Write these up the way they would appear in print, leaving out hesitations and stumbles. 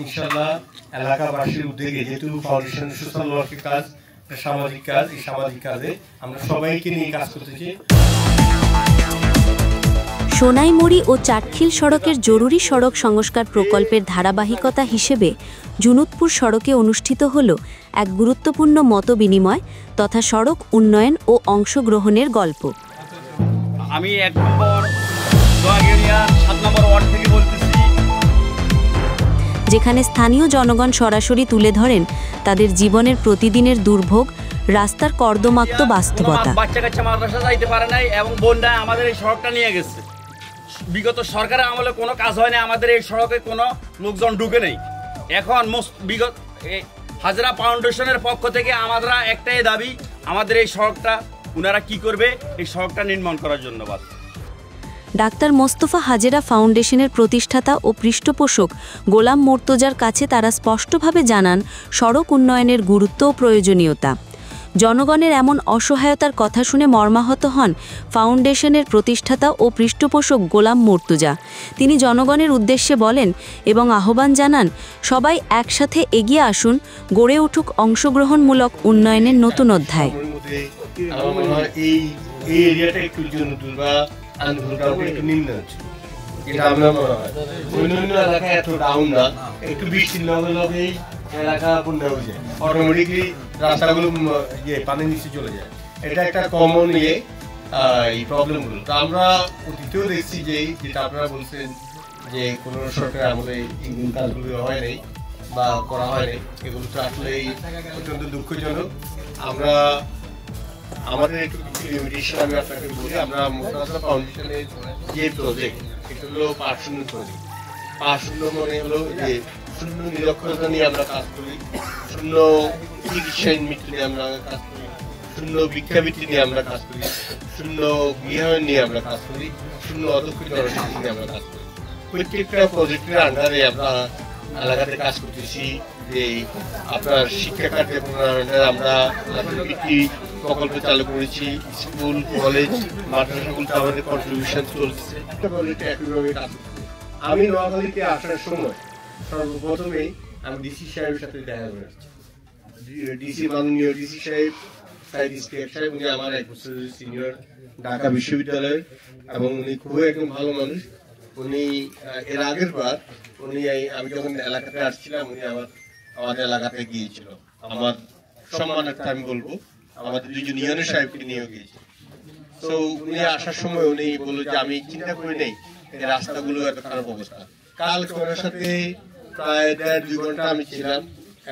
ইনশাআল্লাহ এলাকাবাসীর উদ্যোগে যেহেতু ফাউন্ডেশন সোশ্যাল ওয়ার্কের কাজ, সামাজিক কাজ, এই সামাজিক কাজে আমরা সবাইকে নিয়ে কাজ করতেছি। সোনাইমুড়ি ও চাটখিল সড়কের জরুরি সড়ক সংস্কার প্রকল্পের ধারাবাহিকতা হিসেবে জুনুদপুর সড়কে অনুষ্ঠিত হল এক গুরুত্বপূর্ণ মতবিনিময় তথা সড়ক উন্নয়ন ও অংশগ্রহণের গল্প। আমি 1 নম্বর 7 নম্বর ওয়ার্ড থেকে বলতেছি, যেখানে স্থানীয় জনগণ সরাসরি তুলে ধরেন তাদের জীবনের প্রতিদিনের দুর্ভোগ, রাস্তার কর্দমাক্ত বাস্তবতা। বাচ্চা কাচ্চা মাদ্রাসা যাইতে পারে নাই এবং বন্যা আমাদের এই সড়কটা নিয়ে গেছে। বিগত সরকারের আমলে কোনো কাজ হয় না, আমাদের এই সড়কে কোনো লোকজন ঢুকে নেই। এখন বিগত হাজরা ফাউন্ডেশনের পক্ষ থেকে আমরা একটাই দাবি, আমাদের এই সড়কটা ওনারা কি করবে, এই সড়কটা নির্মাণ করার জন্য। বাস ডাক্তার মোস্তফা হাজেরা ফাউন্ডেশনের প্রতিষ্ঠাতা ও পৃষ্ঠপোষক গোলাম মোর্তজার কাছে তারা স্পষ্টভাবে জানান সড়ক উন্নয়নের গুরুত্ব ও প্রয়োজনীয়তা। জনগণের এমন অসহায়তার কথা শুনে মর্মাহত হন ফাউন্ডেশনের প্রতিষ্ঠাতা ও পৃষ্ঠপোষক গোলাম মোর্তজা। তিনি জনগণের উদ্দেশ্যে বলেন এবং আহ্বান জানান, সবাই একসাথে এগিয়ে আসুন, গড়ে উঠুক অংশগ্রহণমূলক উন্নয়নের নতুন অধ্যায়। এলাকা বন্যা হয়ে যায়, অটোমেটিকলি রাস্তাগুলো পানি নিচে চলে যায়। এটা একটা কমন এই প্রবলেমগুলো। তো আমরা অতীতেও দেখছি যে যেটা আপনারা বলছেন যে কোনো সরকার আমলে এই কাজগুলো হয় নাই বা করা হয় নাই, এগুলো তো আসলে অত্যন্ত দুঃখজনক। আমরা আমাদের একটু লিমিটেশন আমি আপনাকে বলি, আমরা মোতাবাসা ফাউন্ডেশনের যে প্রজেক্ট, এটা হলো 5-0 প্রজেক্ট। 5-0 মানে হলো যে শূন্য নিরক্ষরতা নিয়ে আমরা কাজ করি, শূন্য চিকিৎসাহীন মৃত্যু নিয়ে আমরা কাজ করি, শূন্য ভিক্ষাবৃত্তি নিয়ে আমরা কাজ করি, শূন্য গৃহায়ন নিয়ে আমরা কাজ করি, শূন্য অদক্ষ জনশক্তি নিয়ে আমরা কাজ করি। প্রত্যেকটা প্রজেক্টের আন্ডারে আমরা এলাকাতে কাজ করতেছি। যে আপনার শিক্ষা কার্যক্রমের আমরা ভিত্তি প্রকল্প চালু করেছি, স্কুল, কলেজ, মাদ্রাসাগুলোতে আমাদের কন্ট্রিবিউশন চলছে। একইভাবে কাজ করছি। আমি নোয়াখালীতে আসার সময় সর্বপ্রথমেই আমি ডিসি সাহেবের সাথে দেখা করেছি। ডিসি মাননীয় ডিসি সাহেব সাহেব উনি আমার 1 বছরের সিনিয়র ঢাকা বিশ্ববিদ্যালয়ের, এবং উনি খুবই একজন ভালো মানুষ। উনি এর আগের বার আমি যখন এলাকাতে আসছিলাম, উনি আমাদের এলাকাতে গিয়েছিল। আমার সম্মানার্থে আমি বলবো, আমাদের 2জন ইউনিয়ন সাহেবকে নিয়ে গিয়েছিল। তো উনি আসার সময় উনি বললো যে আমি চিন্তা করি নেই এই রাস্তাগুলো এত খারাপ অবস্থা। কালকে ওনার সাথে প্রায় 1.5-2 ঘন্টা আমি ছিলাম।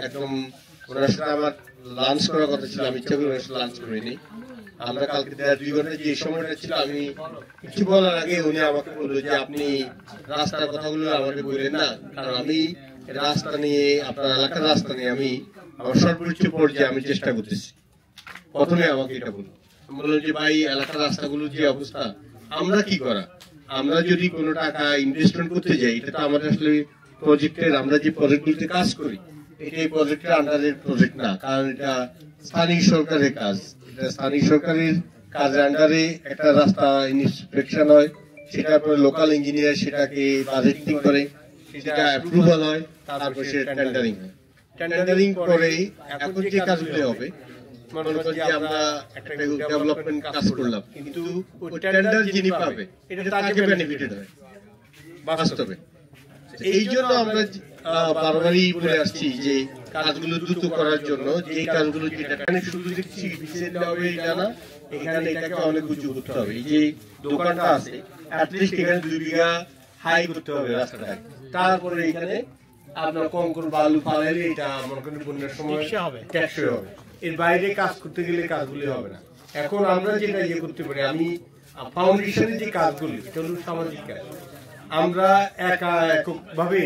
একদম ওনার সাথে আমার লাঞ্চ করার কথা ছিল, আমি ইচ্ছা করে ওনার সাথে লাঞ্চ করিনি। আমরা কালকে 1.5-2 ঘন্টা যে সময়টা ছিল, আমি কিছু বলার আগে উনি আমাকে বললো যে আপনি রাস্তার কথাগুলো আমাকে বললেন না, কারণ আমি রাস্তা নিয়ে, আপনার এলাকার রাস্তা নিয়ে আমি আমার সর্বোচ্চ পর্যায়ে আমি চেষ্টা করতেছি। প্রথমে আমাকে এটা বললো যে ভাই, এলাকার রাস্তাগুলো যে অবস্থা, আমরা কি করা, আমরা যদি কোনো টাকা ইনভেস্টমেন্ট করতে যাই, এটা তো আমাদের আসলে প্রজেক্টের, আমরা যে প্রজেক্টগুলোতে কাজ করি এটা এই প্রজেক্টের আন্ডারের প্রজেক্ট না, কারণ এটা স্থানীয় সরকারের কাজ। এটা স্থানীয় সরকারের কাজের আন্ডারে একটা রাস্তা ইন্সপেকশন হয়, সেটার পরে লোকাল ইঞ্জিনিয়ার সেটাকে বাজেটিং করে, সেটা অ্যাপ্রুভাল হয়, তারপর সেটা টেন্ডারিং হয়। টেন্ডারিং করে এখন যে কাজগুলো হবে, মনে করেন যে আমরা একটা ডেভেলপমেন্ট কাজ করলাম, কিন্তু ওই টেন্ডার যিনি পাবে এটা তাকে বেনিফিটেড হয় বাস্তবে। এই জন্য আমরা বারবারই বলে আসছি যে কাজগুলো দ্রুত করার জন্য, যে কাজগুলো যেটা শুধু দেখছি হবে এটা না, এখানে এটাকে অনেক উঁচু করতে হবে। এই যে দোকানটা আছে, অ্যাটলিস্ট এখানে 2 বিঘা হাই করতে হবে রাস্তাটাকে, তারপরে এখানে আপনার কংক্রিট বালু ফালাইলে এটা মনে করেন বন্যার সময় টেকসই হবে। এর বাইরে কাজ করতে গেলে কাজগুলি হবে না। এখন আমরা যেটা করতে পারি, আমি ফাউন্ডেশনের যে কাজগুলি, এটা হলো সামাজিক কাজ। আমরা এককভাবে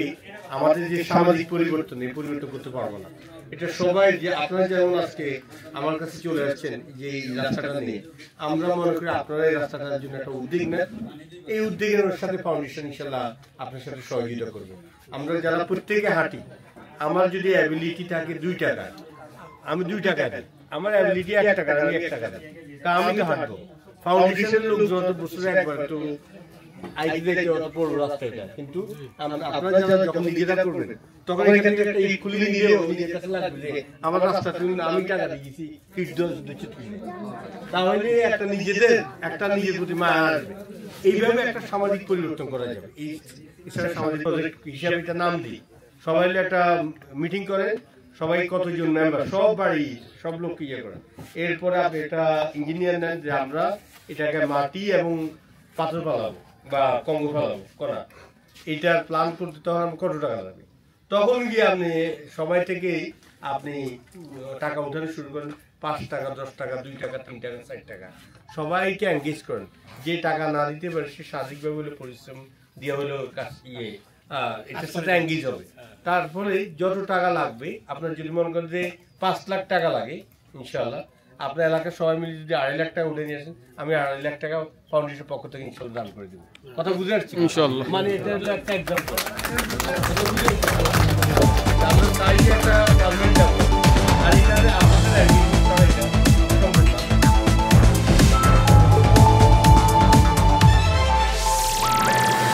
আমাদের যে সামাজিক পরিবর্তন, এই পরিবর্তন করতে পারবো না। এটা সবাই, যে আপনারা যেমন আজকে আমার কাছে চলে আসছেন যে এই রাস্তাটা নিয়ে, আমরা মনে করি আপনারা এই রাস্তাটার জন্য একটা উদ্যোগ নেন। এই উদ্যোগের সাথে ফাউন্ডেশন ইনশাল্লাহ আপনার সাথে সহযোগিতা করবে। আমরা যারা প্রত্যেকে হাঁটি, আমার যদি অ্যাবিলিটি থাকে 2 টাকা, আমি 2 টাকা দিই, আমার অ্যাবিলিটি 1 টাকা, আমি 1 টাকা দিই, তা আমি তো হাঁটবো। ফাউন্ডেশনের লোকজন তো বছরে একবার তো আইডি দেখতে অত বড় রাস্তা এটা, কিন্তু আপনারা যখন নিজেরা করবেন তখন এখানে একটা এই খুলে নিলেও নিজের কাছে লাগবে যে আমার রাস্তা তুমি আমি টাকা দিয়েছি ফিট 230, তাহলে একটা নিজেদের একটা নিজের প্রতি মায়া আসবে। এইভাবে একটা সামাজিক পরিবর্তন করা যাবে। এই সামাজিক প্রজেক্ট হিসাবে এটা নাম দিই, সবাই একটা মিটিং করে, সবাই কতজন মেম্বার, সব বাড়ি সব লোককে ইয়ে করেন। এরপরে আপনি একটা ইঞ্জিনিয়ার নেন যে আমরা এটাকে মাটি এবং পাথর পালাবো বা কঙ্কর পালাবো করা, এটার প্ল্যান করতে তখন কত টাকা লাগবে, তখন গিয়ে আপনি সবাই থেকে আপনি টাকা উঠানো শুরু করেন। 5 টাকা, 10 টাকা, 2 টাকা, 3 টাকা, 4 টাকা, সবাইকে এনগেজ করেন। যে টাকা না দিতে পারে সে শারীরিকভাবে হলে পরিশ্রম দিয়ে হলেও কাজ এটার সাথে এনগেজ হবে। তারপরে যত টাকা লাগবে, আপনার যদি মনে করেন যে 5 লাখ টাকা লাগে, ইনশাল্লাহ আপনার এলাকার সবাই মিলে যদি 2.5 লাখ টাকা উঠে নিয়ে আসেন, আমি 2.5 লাখ টাকা ফাউন্ডেশনের পক্ষ থেকে ইনশাল্লাহ দান করে দেবো। কথা বুঝে আসছি? মানে এটা হলো একটা এক্সাম্পল।